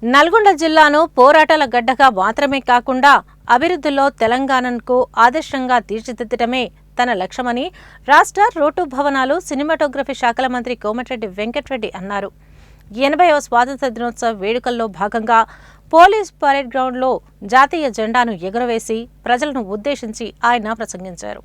నల్గొండ జిల్లాను పోరాటాల గడ్డగా మాత్రమే కాకుండా అభివృద్ధిలో తెలంగాణకు ఆదర్శంగా తీర్చిదిద్దడమే తన లక్ష్యమని రాష్ట్ర రోడ్డు భవనాలు సినిమాటోగ్రఫీ శాఖల మంత్రి కోమటిరెడ్డి వెంకటరెడ్డి అన్నారు. 80వ స్వాతంత్ర్య దినోత్సవ వేడుకల్లో భాగంగా పోలీస్ పరేడ్ గ్రౌండ్లో జాతీయ జెండాను ఎగురవేసి ప్రజలను ఉద్దేశించి ఆయన ప్రసంగించారు.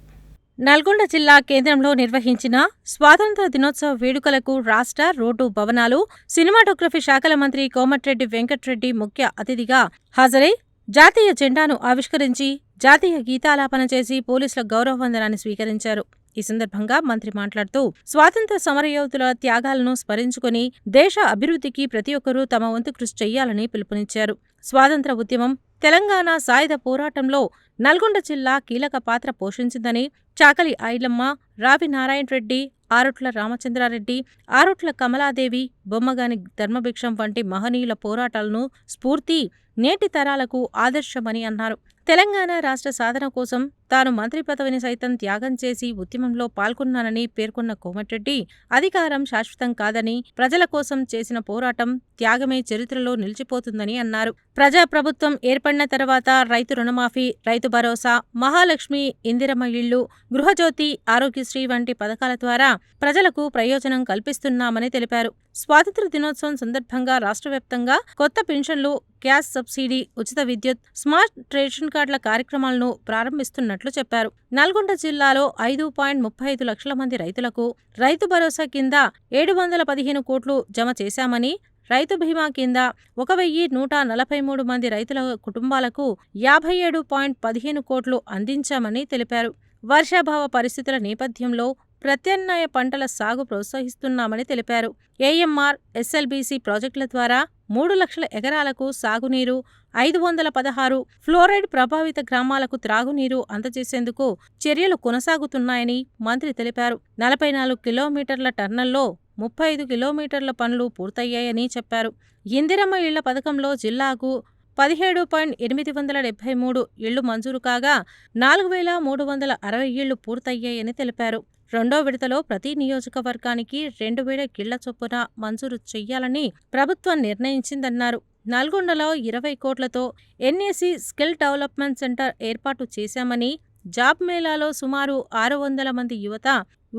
నల్గొండ జిల్లా కేంద్రంలో నిర్వహించిన స్వాతంత్ర్య దినోత్సవ వేడుకలకు రాష్ట్ర రోడ్డు భవనాలు సినిమాటోగ్రఫీ శాఖల మంత్రి కోమటిరెడ్డి వెంకటరెడ్డి ముఖ్య అతిథిగా హాజరై జాతీయ జెండాను ఆవిష్కరించి జాతీయ గీతాలాపన చేసి పోలీసుల గౌరవ వందనాన్ని స్వీకరించారు. ఈ సందర్భంగా మంత్రి మాట్లాడుతూ స్వాతంత్ర్య సమరయోధుల త్యాగాలను స్మరించుకుని దేశ అభివృద్ధికి ప్రతి ఒక్కరూ తమ వంతు కృషి చేయాలని పిలుపునిచ్చారు. స్వాతంత్ర్య ఉద్యమం, తెలంగాణ సాయుధ పోరాటంలో నల్గొండ జిల్లా కీలక పాత్ర పోషించిందని చాకలి ఐలమ్మ, రావి నారాయణ రెడ్డి, ఆరుట్ల రామచంద్రారెడ్డి, ఆరుట్ల కమలాదేవి, బొమ్మగాని ధర్మభిక్షం వంటి మహనీయుల పోరాటాలను స్ఫూర్తి నేటి తరాలకు ఆదర్శమని అన్నారు. తెలంగాణ రాష్ట్ర సాధన కోసం తాను మంత్రి పదవిని సైతం త్యాగం చేసి ఉద్యమంలో పాల్గొన్నానని పేర్కొన్న కోమటిరెడ్డి, అధికారం శాశ్వతం కాదని, ప్రజల కోసం చేసిన పోరాటం, త్యాగమే చరిత్రలో నిలిచిపోతుందని అన్నారు. ప్రజాప్రభుత్వం ఏర్పడిన తర్వాత రైతు రుణమాఫీ, రైతు భరోసా, మహాలక్ష్మి, ఇందిరమ్మ ఇళ్లు, గృహజ్యోతి, ఆరోగ్యశ్రీ వంటి పథకాల ద్వారా ప్రజలకు ప్రయోజనం కల్పిస్తున్నామని తెలిపారు. స్వాతంత్ర్య దినోత్సవం సందర్భంగా రాష్ట్ర వ్యాప్తంగా కొత్త పెన్షన్లు, గ్యాస్ సబ్సిడీ, ఉచిత విద్యుత్, స్మార్ట్ రేషన్ కార్డుల కార్యక్రమాలను ప్రారంభిస్తున్నట్లు చెప్పారు. నల్గొండ జిల్లాలో 5.35 లక్షల మంది రైతులకు రైతు భరోసా కింద 715 కోట్లు జమ చేశామని, రైతు బీమా కింద 1143 మంది రైతుల కుటుంబాలకు 57.15 కోట్లు అందించామని తెలిపారు. వర్షాభావ పరిస్థితుల నేపథ్యంలో ప్రత్యామ్నాయ పంటల సాగు ప్రోత్సహిస్తున్నామని తెలిపారు. ఏఎంఆర్, ఎస్ఎల్బీసీ ప్రాజెక్టుల ద్వారా 3 లక్షల ఎకరాలకు సాగునీరు, 516 ఫ్లోరైడ్ ప్రభావిత గ్రామాలకు త్రాగునీరు అందజేసేందుకు చర్యలు కొనసాగుతున్నాయని మంత్రి తెలిపారు. 44 కిలోమీటర్ల టన్నల్లో 35 కిలోమీటర్ల పనులు పూర్తయ్యాయని చెప్పారు. ఇందిరమ్మ ఇళ్ల పథకంలో జిల్లాకు 17,873 ఇళ్లు మంజూరు కాగా 4,360 ఇళ్లు పూర్తయ్యాయని తెలిపారు. రెండో విడతలో ప్రతి నియోజకవర్గానికి 2,000 ఇళ్ల చొప్పున మంజూరు చెయ్యాలని ప్రభుత్వం నిర్ణయించిందన్నారు. నల్గొండలో 20 కోట్లతో ఎన్ఏసీ స్కిల్ డెవలప్మెంట్ సెంటర్ ఏర్పాటు చేశామని, జాబ్ మేళాలో సుమారు 600 మంది యువత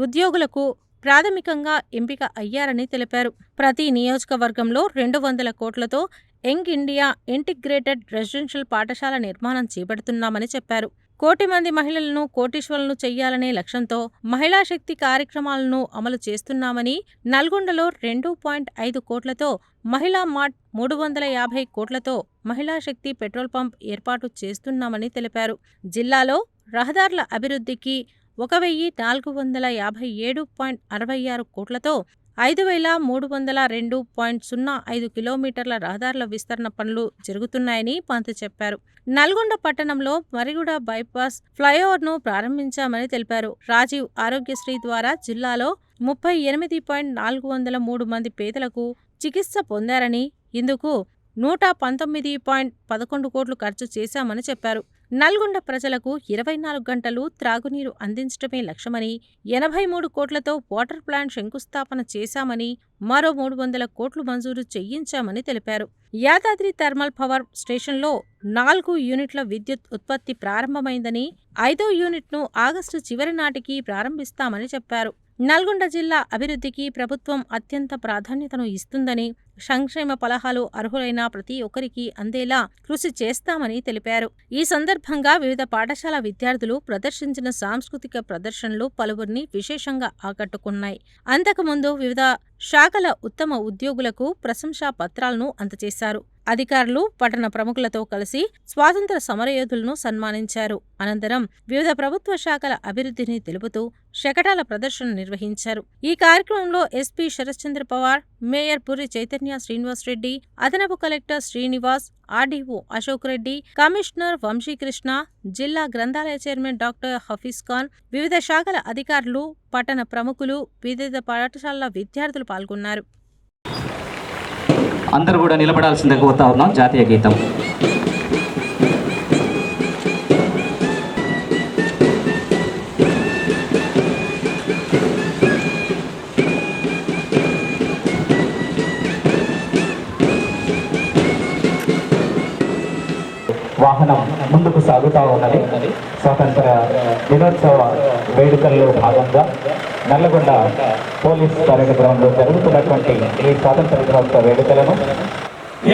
ఉద్యోగులకు ప్రాథమికంగా ఎంపిక అయ్యారని తెలిపారు. ప్రతి నియోజకవర్గంలో 200 కోట్లతో యంగ్ ఇండియా ఇంటిగ్రేటెడ్ రెసిడెన్షియల్ పాఠశాల నిర్మాణం చేపడుతున్నామని చెప్పారు. 1 కోటి మంది మహిళలను కోటీశ్వరులను చెయ్యాలనే లక్ష్యంతో మహిళా శక్తి కార్యక్రమాలను అమలు చేస్తున్నామని, నల్గొండలో 2.5 కోట్లతో మహిళా మార్ట్, 350 కోట్లతో మహిళా శక్తి పెట్రోల్ పంప్ ఏర్పాటు చేస్తున్నామని తెలిపారు. జిల్లాలో రహదారుల అభివృద్ధికి 1,457.66 కోట్లతో 5,302.05 కిలోమీటర్ల రహదారుల విస్తరణ పనులు జరుగుతున్నాయని మంత్రి చెప్పారు. నల్గొండ పట్టణంలో మరిగూడ బైపాస్ ఫ్లైఓవర్ను ప్రారంభించామని తెలిపారు. రాజీవ్ ఆరోగ్యశ్రీ ద్వారా జిల్లాలో 38.403 మంది పేదలకు చికిత్స పొందారని, ఇందుకు 119.11 కోట్లు ఖర్చు చేశామని చెప్పారు. నల్గొండ ప్రజలకు 24 గంటలు త్రాగునీరు అందించడమే లక్ష్యమని, 83 కోట్లతో వాటర్ ప్లాంట్ శంకుస్థాపన చేశామని, మరో 300 కోట్లు మంజూరు చేయించామని తెలిపారు. యాదాద్రి థర్మల్ పవర్ స్టేషన్లో 4 యూనిట్ల విద్యుత్ ఉత్పత్తి ప్రారంభమైందని, 5వ యూనిట్ను ఆగస్టు చివరి నాటికి ప్రారంభిస్తామని చెప్పారు. నల్గొండ జిల్లా అభివృద్ధికి ప్రభుత్వం అత్యంత ప్రాధాన్యతను ఇస్తుందని, సంక్షేమ ఫలాలు అర్హులైన ప్రతి ఒక్కరికి అందేలా కృషి చేస్తామని తెలిపారు. ఈ సందర్భంగా వివిధ పాఠశాల విద్యార్థులు ప్రదర్శించిన సాంస్కృతిక ప్రదర్శనలు పలువురిని విశేషంగా ఆకట్టుకున్నాయి. అంతకుముందు వివిధ శాఖల ఉత్తమ ఉద్యోగులకు ప్రశంసా పత్రాలను అందజేశారు. అధికారులు పట్టణ ప్రముఖులతో కలిసి స్వాతంత్ర సమరయోధులను సన్మానించారు. అనంతరం వివిధ ప్రభుత్వ శాఖల అభివృద్ధిని తెలుపుతూ శకటాల ప్రదర్శన నిర్వహించారు. ఈ కార్యక్రమంలో ఎస్పీ శరత్చంద్ర పవార్, మేయర్ పురి చైతన్య శ్రీనివాస్ రెడ్డి, అదనపు collector Srinivas, RDO Ashok Reddy, commissioner Vamsikrishna, జిల్లా గ్రంథాలయ చైర్మన్ డాక్టర్ హఫీజ్ ఖాన్, వివిధ శాఖల అధికారులు, పట్టణ ప్రముఖులు, వివిధ పాఠశాలల విద్యార్థులు పాల్గొన్నారు. అందరూ కూడా నిలబడాల్సిందిగా కోరుతా ఉన్నాం. జాతీయ గీతం. వాహనం ముందుకు సాగుతూ ఉన్నది. స్వాతంత్ర దినోత్సవ వేడుకల్లో భాగంగా నల్లగొండ పోలీస్ పరేడ్ గ్రౌండ్లో జరుగుతున్నటువంటి ఈ స్వాతంత్ర దినోత్సవ వేడుకలను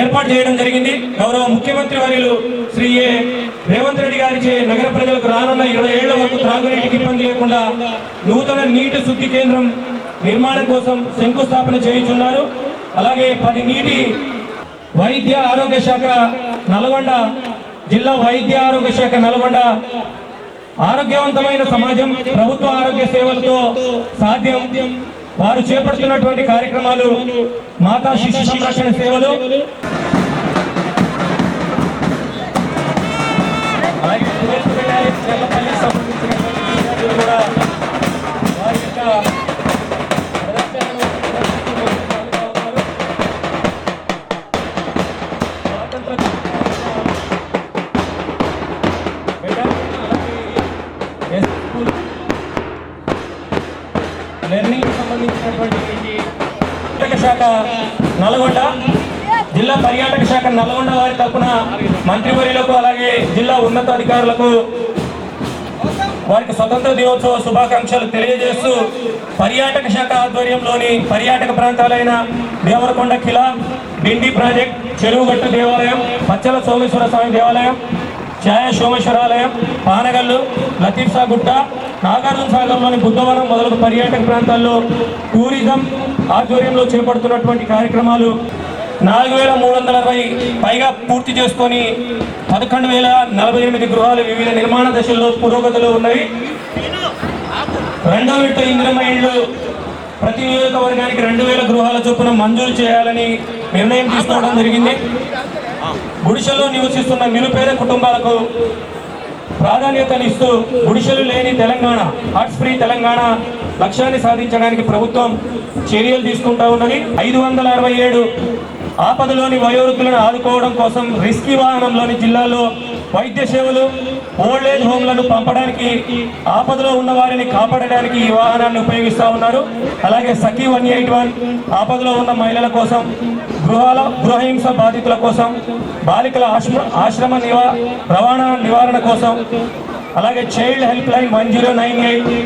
ఏర్పాటు చేయడం జరిగింది. గౌరవ ముఖ్యమంత్రి వర్యులు శ్రీ రేవంత్ రెడ్డి గారిచే నగర ప్రజలకు రానున్న 20 ఏళ్ల వరకు త్రాగునీటికి ఇబ్బంది లేకుండా నూతన నీటి శుద్ధి కేంద్రం నిర్మాణం కోసం శంకుస్థాపన చేయుచున్నారు. అలాగే 10 నీటి వైద్య ఆరోగ్య శాఖ నల్గొండ జిల్లా వైద్య ఆరోగ్య శాఖ నల్గొండ ఆరోగ్యవంతమైన సమాజం ప్రభుత్వ ఆరోగ్య సేవలతో సాధ్యం. వారు చేపడుతున్నటువంటి కార్యక్రమాలు మాతా శిశు సంరక్షణ సేవలు, లెర్నింగ్ సంబంధించినటువంటి పర్యాటక శాఖ నల్గొండ జిల్లా పర్యాటక శాఖ నల్గొండ వారి తరఫున మంత్రివర్యులకు అలాగే జిల్లా ఉన్నతాధికారులకు వారికి స్వతంత్ర దినోత్సవ శుభాకాంక్షలు తెలియజేస్తూ పర్యాటక శాఖ ఆధ్వర్యంలోని పర్యాటక ప్రాంతాలైన దేవరకొండ కిలా, డిండి ప్రాజెక్ట్, చెరువుగట్టు దేవాలయం, పచ్చల సోమేశ్వర స్వామి దేవాలయం, ఛాయ సోమేశ్వరాలయం, పానగల్లు, లతీఫ్ షా గుట్ట, నాగార్జున సాగర్లోని బుద్ధవనం మొదలగు పర్యాటక ప్రాంతాల్లో టూరిజం ఆధ్వర్యంలో చేపడుతున్నటువంటి కార్యక్రమాలు 4360 పైగా పూర్తి చేసుకొని 11,048 గృహాలు వివిధ నిర్మాణ దశల్లో పురోగతిలో ఉన్నాయి. రెండవ విడత ఇందిరమ్మ ఇండ్లు ప్రతి నియోజకవర్గానికి 2000 గృహాల చొప్పున మంజూరు చేయాలని నిర్ణయం తీసుకోవడం జరిగింది. గుడిసెలో నివసిస్తున్న నిరుపేద కుటుంబాలకు ప్రాధాన్యతనిస్తూ గుడిసెలు లేని తెలంగాణ, హార్ట్స్ ఫ్రీ తెలంగాణ లక్ష్యాన్ని సాధించడానికి ప్రభుత్వం చర్యలు తీసుకుంటా ఉన్నది. 567 ఆపదలోని వయోవృద్ధులను ఆదుకోవడం కోసం రిస్కీ వాహనంలోని జిల్లాలో వైద్య సేవలు, ఓల్డ్ ఏజ్ హోమ్లను పంపడానికి, ఆపదలో ఉన్న వారిని కాపాడడానికి ఈ వాహనాన్ని ఉపయోగిస్తూ ఉన్నారు. అలాగే సఖీ 181 ఆపదలో ఉన్న మహిళల కోసం, గృహహింస బాధితుల కోసం, బాలికల ఆశ్రమ రవాణా నివారణ కోసం, అలాగే చైల్డ్ హెల్ప్ లైన్ 1098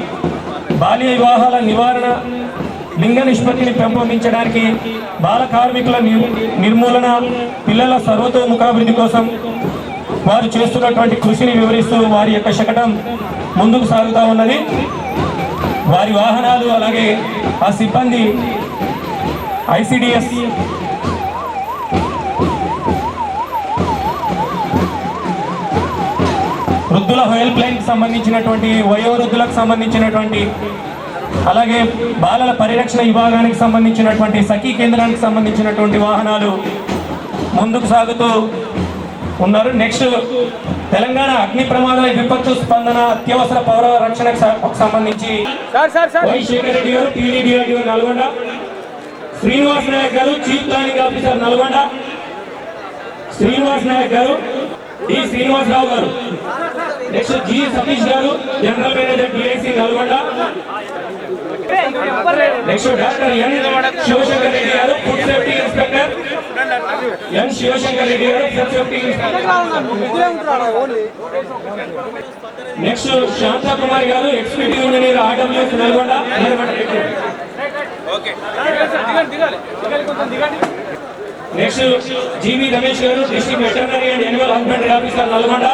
బాల్య వివాహాల నివారణ, లింగ నిష్పత్తిని పెంపొందించడానికి, బాల కార్మికుల నిర్మూలన, పిల్లల సర్వతోముఖాభివృద్ధి కోసం వారు చేస్తున్నటువంటి కృషిని వివరిస్తూ వారి యొక్క శకటం ముందుకు సాగుతూ ఉన్నది. వారి వాహనాలు అలాగే ఆ సిబ్బంది ఐసిడిఎస్ వృద్ధుల హెల్ప్ లైన్కి సంబంధించినటువంటి, వయోవృద్ధులకు సంబంధించినటువంటి, అలాగే బాలల పరిరక్షణ విభాగానికి సంబంధించినటువంటి, సఖీ కేంద్రానికి సంబంధించినటువంటి వాహనాలు ముందుకు సాగుతూ ఉన్నారు. నెక్స్ట్ తెలంగాణ అగ్ని ప్రమాద విపత్తు స్పందన అత్యవసర పౌర రక్షణకు సంబంధించి వై శేఖర్ రెడ్డి గారు, టీడీడీఆర్డీఓ నల్గొండ, శ్రీనివాస్ నాయక్ గారు, chief planning officer Nalgonda, Srinivas Naik గారు, డి శ్రీనివాసరావు గారు, నెక్స్ట్ జి సతీష్ గారు, general manager DIC Nalgonda, next doctor N Sivasankar Reddy గారు, food safety inspector, N Sivasankar Reddy గారు, food safety inspector, next Shanta Kumar గారు, executive engineer RWS Nalgonda, next GV Ramesh గారు, district veterinary and animal husbandry officer Nalgonda,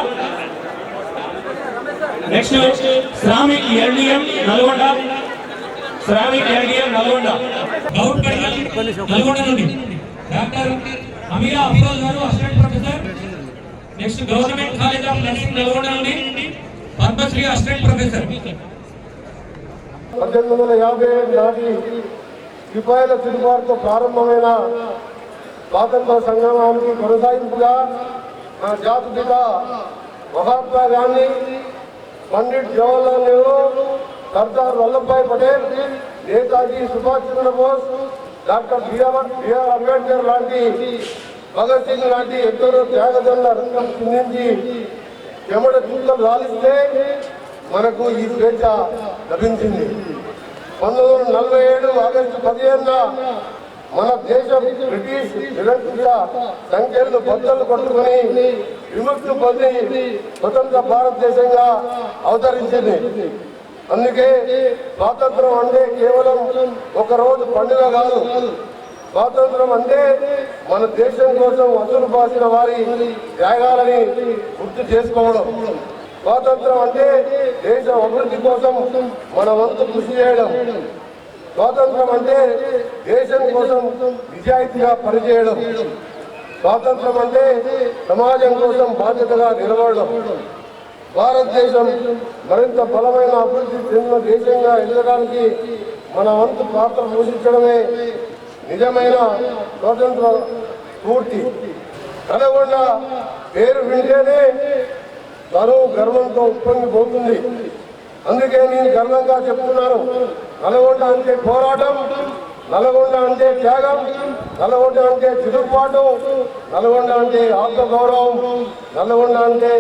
next Shramik LDM Nalgonda, Shramik LDM Nalgonda, Nalgonda నుండి doctor Ameera Afroz గారు, assistant professor, next government college of nursing Nalgonda నుండి Padmashri assistant professor. 1857 నాటి సిపాయిల తిరుగుబాటుతో ప్రారంభమైన స్వాతంత్ర సంగ్రామానికి కొనసాగింపుగా మన జాతిపిత మహాత్మా గాంధీ, పండిట్ జవహర్లాల్ నెహ్రూ, సర్దార్ వల్లభాయ్ పటేల్, నేతాజీ సుభాష్ చంద్రబోస్, డాక్టర్ బిఆర్ అంబేద్కర్ లాంటి, భగత్ సింగ్ లాంటి ఎందరో త్యాగదనుల రక్తం చిందించి చెమట చుక్కలు రాలిస్తే మనకు ఈ స్వేచ్ఛ లభించింది. 1947 ఆగస్టు 15న మన దేశం బ్రిటిష్ నిరంకుశ సంఖ్యలను బద్దలు కొట్టుకుని విముక్తి పొంది స్వతంత్ర భారతదేశంగా అవతరించింది. అందుకే స్వాతంత్రం అంటే కేవలం ఒక రోజు పండుగ కాదు. స్వాతంత్రం అంటే మన దేశం కోసం అసలు బాసిన వారి త్యాగాలని గుర్తు చేసుకోవడం. స్వాతంత్రం అంటే దేశం అభివృద్ధి కోసం మన వంతు కృషి చేయడం. స్వాతంత్రం అంటే దేశం కోసం నిజాయితీగా పనిచేయడం. స్వాతంత్రం అంటే సమాజం కోసం బాధ్యతగా నిలబడడం. భారతదేశం మరింత బలమైన అభివృద్ధి చెందిన దేశంగా ఎదగడానికి మన వంతు పాత్ర పోషించడమే నిజమైన స్వాతంత్ర స్ఫూర్తి. నల్గొండ పేరు వింటేనే తను గర్వంతో ఉప్పొంగిపోతుంది. అందుకే నేను గర్వంగా చెప్తున్నాను, నల్గొండ అంటే పోరాటం, నల్గొండ అంటే త్యాగం, నల్గొండ అంటే తిరుగుబాటు, నల్గొండ అంటే ఆత్మగౌరవం, నల్గొండ అంటే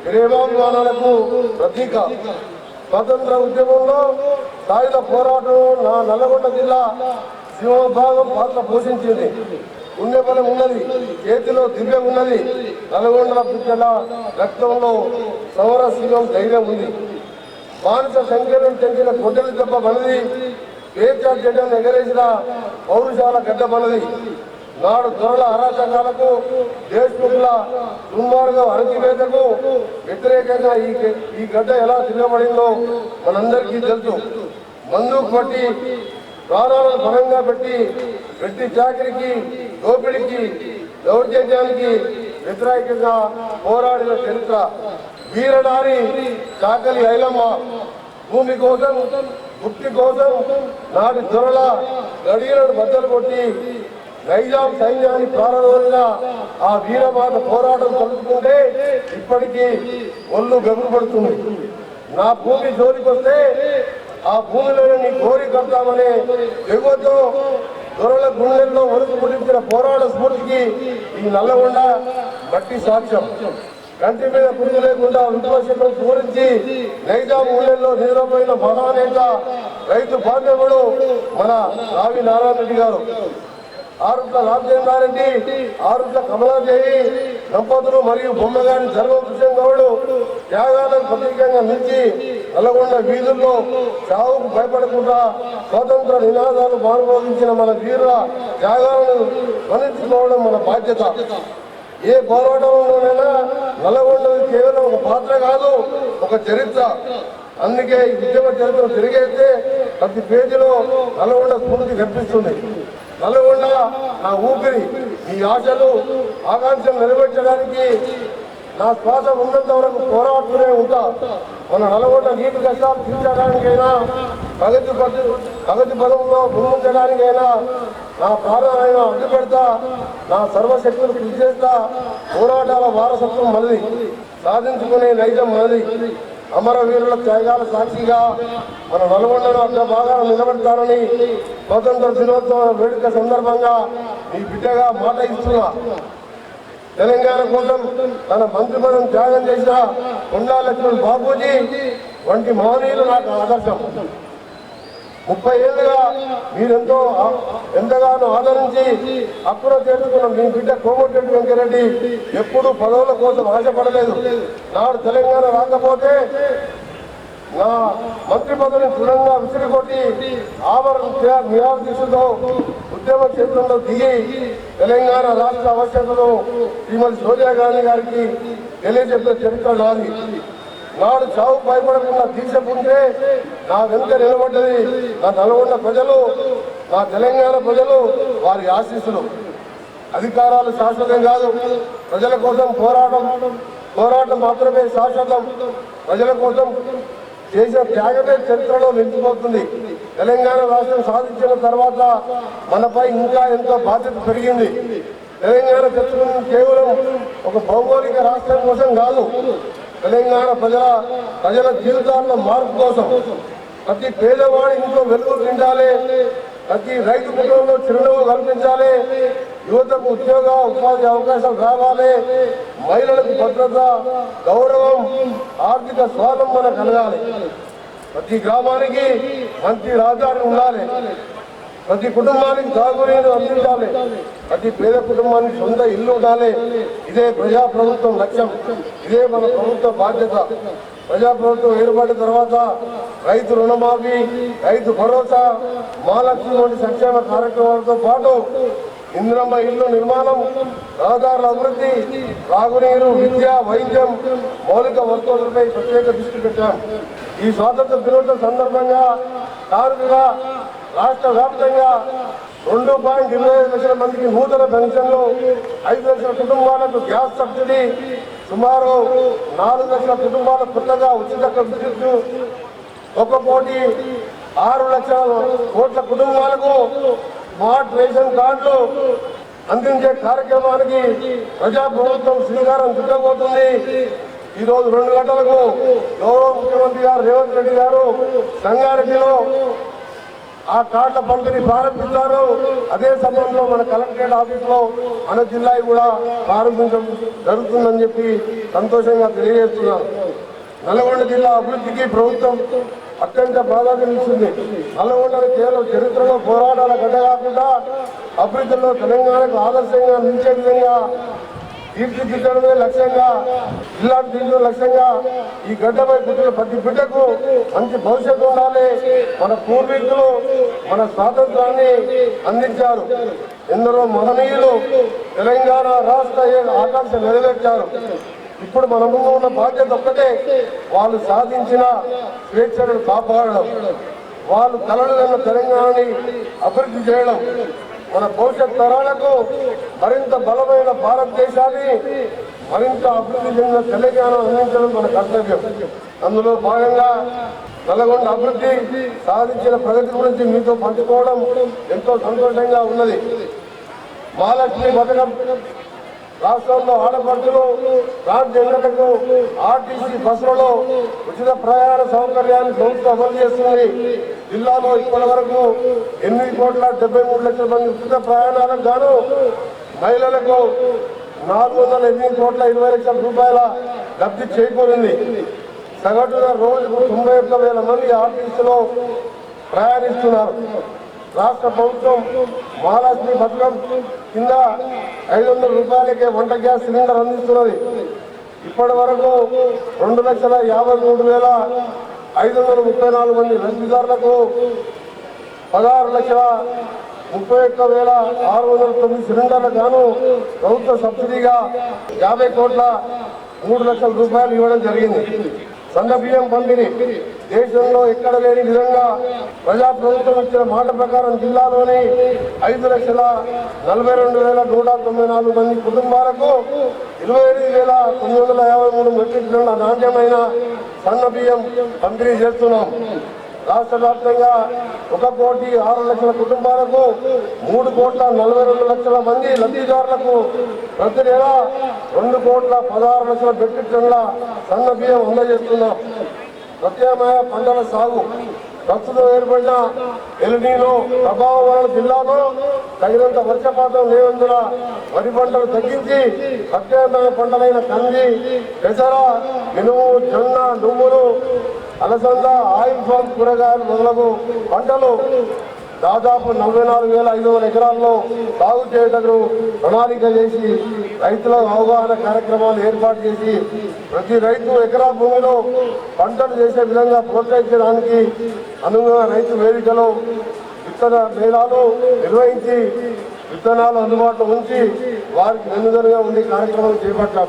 ప్రేమాభిమానాలకు ప్రతీక. స్వతంత్ర ఉద్యమంలో సాయుధ పోరాటం నా నల్గొండ జిల్లా సింహభాగం పాత్ర పోషించింది. గుండె బలం ఉన్నది, చేతిలో దివ్య ఉన్నది. నల్గొండ బిడ్డల రక్తంలో సమర సింహం ధైర్యం ఉంది. మానస సంఖ్యలను చెందిన గొడ్డలి దెబ్బ మనది, పేచా జెండాను ఎగరేసిన పౌరుషాల గడ్డ మనది. నాడు దొరల అరాచకాలకు, దేశముఖుల దుర్మార్గ అణచివేతకు వ్యతిరేకంగా ఈ గడ్డ ఎలా తిరగబడిందో మనందరికీ తెలుసు. మందుకు పట్టి ప్రాణాలను బలంగా పెట్టి వెట్టి చాకరికి, దోపిడికి, దౌర్జన్యానికి వ్యతిరేకంగా పోరాడిన చరిత్ర. వీరనారి చాకలి ఐలమ్మ భూమి కోసం, ముక్తి కోసం నాటి దొరల గడియలను బద్దలు కొట్టి నైజాం సైన్యాన్ని ప్రారంభించిన ఆ వీరమాత పోరాటం తలుచుకుంటే ఇప్పటికీ ఒళ్ళు బెగురుపడుతుంది. నా భూమి జోలికొస్తే ఆ భూమిలోనే నీ కోరి కడతామనే ఎగువతో దొరల గుండెల్లో వణుకు పుట్టించిన పోరాట స్ఫూర్తికి ఈ నల్లగొండ మట్టి సాక్ష్యం. కంటి మీద పురుగు లేకుండా విద్వేషం పూరించి నైజాం ఊళ్ళల్లో నిద్రపోయిన మహానేత, రైతు బాంధవుడు మన రావి నారాయణ రెడ్డి గారు. ఆరుట్ల రామచంద్రారెడ్డి, ఆరుట్ల కమలాదేవి దంపతులు మరియు బొమ్మగారి ధర్మకృష్ణ గౌడు త్యాగాలకు ప్రతీకంగా నిలిచి నల్గొండ వీధుల్లో చావుకు భయపడకుండా స్వాతంత్ర నినాదాలు మానుభవించిన మన వీరుల త్యాగాలను స్మరించుకోవడం మన బాధ్యత. ఏ పోరాటంలోనైనా నల్గొండది కేవలం ఒక పాత్ర కాదు, ఒక చరిత్ర. అందుకే ఈ ఉద్యమ చరిత్ర తిరిగేస్తే ప్రతి పేజీలో నల్గొండ స్ఫూర్తి కనిపిస్తుంది. నల్గొండ నా ఊపిరి, ఈ ఆశలు ఆకాంక్షలు నెరవేర్చడానికి నా శ్వాస ఉన్నంత వరకు పోరాడుతూనే ఉంటా. మన నల్గొండ నీటి కష్టాలు తీర్చడానికైనా, ప్రగతి పదంలో ముందుంచడానికైనా నా ప్రాణాలైనా అడ్డు పెడతా, నా సర్వశక్తులు కృషి చేస్తా. పోరాటాల వారసత్వం మనది, సాధించుకునే నైజం మనది. అమరవీరుల త్యాగాల సాక్షిగా మన నల్గొండను అగ్ర భాగాలు నిలబెడతారని స్వతంత్ర దినోత్సవ వేడుక సందర్భంగా ఈ బిడ్డగా మాట ఇస్తున్నా. తెలంగాణ కోసం తన మంత్రిపదం త్యాగం చేసిన కొండా లక్ష్మణ్ బాపూజీ వంటి మహనీయులు నాకు ఆదర్శం. 30 ఏళ్ళుగా మీరెంతో ఎంతగానో ఆదరించి అప్పుడ చేర్చుకున్న మీ బిడ్డ కోమటిరెడ్డి వెంకరెడ్డి ఎప్పుడూ పదవుల కోసం ఆశపడలేదు. నాడు తెలంగాణ రాకపోతే నా మంత్రి పదవిని దృఢంగా విసిరికొట్టి ఆవరణ నిరాదీక్షతో ఉద్యమ క్షేత్రంలో దిగి తెలంగాణ రాష్ట్ర ఆవశ్యకతను శ్రీమతి సోనియా గాంధీ గారికి తెలియజెప్పిన చరిత్ర నాది. నాడు చావు భయపడకుండా దీక్ష పొందే నా వెనుక నిలబడ్డది నా నల్గొండ ప్రజలు, నా తెలంగాణ ప్రజలు, వారి ఆశీస్సులు. అధికారాలు శాశ్వతం కాదు, ప్రజల కోసం పోరాటం మాత్రమే శాశ్వతం. ప్రజల కోసం చేసిన త్యాగమే చరిత్రలో నిలిచిపోతుంది. తెలంగాణ రాష్ట్రం సాధించిన తర్వాత మనపై ఇంకా ఎంతో బాధ్యత పెరిగింది. తెలంగాణ తెచ్చుకున్న కేవలం ఒక భౌగోళిక రాష్ట్రం కోసం కాదు, తెలంగాణ ప్రజల జీవితాల్లో మార్పు కోసం. ప్రతి పేదవాడి ఇంట్లో వెలుగు నిండాలి, ప్రతి రైతు కుటుంబంలో చిరునవ్వు కల్పించాలి, యువతకు ఉపాధి అవకాశాలు రావాలి, మహిళలకు భద్రత, గౌరవం, ఆర్థిక స్వావలంబన కలగాలి. ప్రతి గ్రామానికి మంచి రాజధాని ఉండాలి. ప్రతి కుటుంబానికి తాగునీరు అందించాలి, ప్రతి పేద కుటుంబానికి సొంత ఇల్లు ఉండాలి. ఇదే ప్రజాప్రభుత్వం లక్ష్యం, ఇదే మన ప్రభుత్వ బాధ్యత. ప్రజాప్రభుత్వం ఏర్పడిన తర్వాత రైతు రుణమాఫీ, రైతు భరోసా, మహాలక్ష్మి వంటి సంక్షేమ కార్యక్రమాలతో పాటు ఇందిరమ్మ ఇల్లు నిర్మాణం, రహదారుల అభివృద్ధి, తాగునీరు, విద్య, వైద్యం, మౌలిక వస్తువులపై ప్రత్యేక దృష్టి పెట్టాం. ఈ స్వాతంత్ర దినోత్సవం సందర్భంగా కార్మిక రాష్ట్ర వ్యాప్తంగా 2.25 లక్షల మందికి నూతన పెన్షన్లు, 5 లక్షల కుటుంబాలకు గ్యాస్ సబ్సిడీ, సుమారు 4 లక్షల కుటుంబాలకు కొత్తగా ఉచిత విద్యుత్, 1.6 కోట్ల కుటుంబాలకు స్మార్ట్ రేషన్ కార్డులు అందించే కార్యక్రమానికి ప్రజాప్రభుత్వం శ్రీకారం చుట్టబోతుంది. ఈరోజు 2 గంటలకు గౌరవ ముఖ్యమంత్రి గారు రేవంత్ రెడ్డి గారు సంగారెడ్డిలో ఆ కార్డుల పంపిణీ ప్రారంభించారు. అదే సమయంలో మన కలెక్టరేట్ ఆఫీసులో మన జిల్లా కూడా ప్రారంభించడం జరుగుతుందని చెప్పి సంతోషంగా తెలియజేస్తున్నారు. నల్గొండ జిల్లా అభివృద్ధికి ప్రభుత్వం అత్యంత ప్రాధాన్యత ఇస్తుంది. నల్గొండను కేవలం చరిత్రలో పోరాటాల గడ్డ కాకుండా అభివృద్ధిలో తెలంగాణకు ఆదర్శంగా నిలిచే విధంగా తీర్చిదిద్దడమే లక్ష్యంగా, జిల్లా తీర్చడం లక్ష్యంగా ఈ గడ్డపై పుట్టిన ప్రతి బిడ్డకు మంచి భవిష్యత్తు ఉండాలి. మన పూర్వీకులు మన స్వాతంత్రాన్ని అందించారు. ఎందరో మహనీయులు తెలంగాణ రాష్ట్ర ఆకాంక్ష నెరవేర్చారు. ఇప్పుడు మన ముందు ఉన్న బాధ్యత ఒక్కటే, వాళ్ళు సాధించిన స్వేచ్ఛను కాపాడడం, వాళ్ళు కలలు కన్న తెలంగాణని అభివృద్ధి చేయడం, మన భవిష్యత్ తరాలకు మరింత బలమైన భారతదేశాన్ని, మరింత అభివృద్ధి చెందిన తెలంగాణ అందించడం మన కర్తవ్యం. అందులో భాగంగా నల్గొండ అభివృద్ధి సాధించిన ప్రగతి గురించి మీతో పంచుకోవడం ఎంతో సంతోషంగా ఉన్నది. మహాలక్ష్మి పథకం రాష్ట్రంలో ఆడపడుచులు, ట్రాన్స్జెండర్లకు ఆర్టీసీ బస్సులలో ఉచిత ప్రయాణ సౌకర్యాన్ని ప్రభుత్వం అమలు చేస్తుంది. జిల్లాలో ఇప్పటి వరకు 8,73,00,000 మంది ఉచిత ప్రయాణాలకు గాను మహిళలకు 408,20,00,000 రూపాయల లబ్ధి చేకూరింది. సగటున రోజుకు 91,000 మంది ఆర్టీసీలో ప్రయాణిస్తున్నారు. రాష్ట్ర ప్రభుత్వం మహాలక్ష్మి పథకం కింద 500 రూపాయలకే వంట గ్యాస్ సిలిండర్ అందిస్తున్నది. ఇప్పటి వరకు 2,53,534 మంది లబ్ధిదారులకు 16,31,609 సిలిండర్లకు గాను ప్రభుత్వ సబ్సిడీగా 50,03,00,000 రూపాయలు ఇవ్వడం జరిగింది. సన్న బియ్యం పంపిణీ దేశంలో ఎక్కడ లేని విధంగా ప్రజాప్రభుత్వం ఇచ్చిన మాట ప్రకారం జిల్లాలోని 5,42,194 మంది కుటుంబాలకు 28,953 మెట్రిక్ టన్నుల నాణ్యమైన సన్న బియ్యం పంపిణీ చేస్తున్నాం. రాష్ట్ర వ్యాప్తంగా 1,06,00,000 కుటుంబాలకు 3,42,00,000 మంది లబ్ధిదారులకు ప్రతి నెల 2,16,00,000 మెట్రిక్ టన్నుల సన్న బియ్యం అందజేస్తున్నాం. ప్రత్యామ్నాయ పంటల సాగు ప్రస్తుతం ఏర్పడిన ఎల్నీనో ప్రభావం వలన జిల్లాలో తగినంత వర్షపాతం లేనందున వరి పంటలు తగ్గించి ప్రత్యామ్నాయ పంటలైన కంది, పెసర, మినుము, జొన్న, నువ్వులు, అలసంద, ఆయిల్ ఫామ్, కూరగాయలు మొదలగు పంటలు దాదాపు 44,500 ఎకరాల్లో సాగు చేయటకు ప్రణాళిక చేసి రైతుల అవగాహన కార్యక్రమాలు ఏర్పాటు చేసి ప్రతి రైతు ఎకరా భూమిలో పంటలు చేసే విధంగా ప్రోత్సహించడానికి అనుగుణంగా రైతు వేదికలో విత్తన మేళాలు నిర్వహించి విత్తనాలు అందుబాటులో ఉంచి వారికి వెన్నుదన్నుగా ఉండే కార్యక్రమం చేపట్టాం.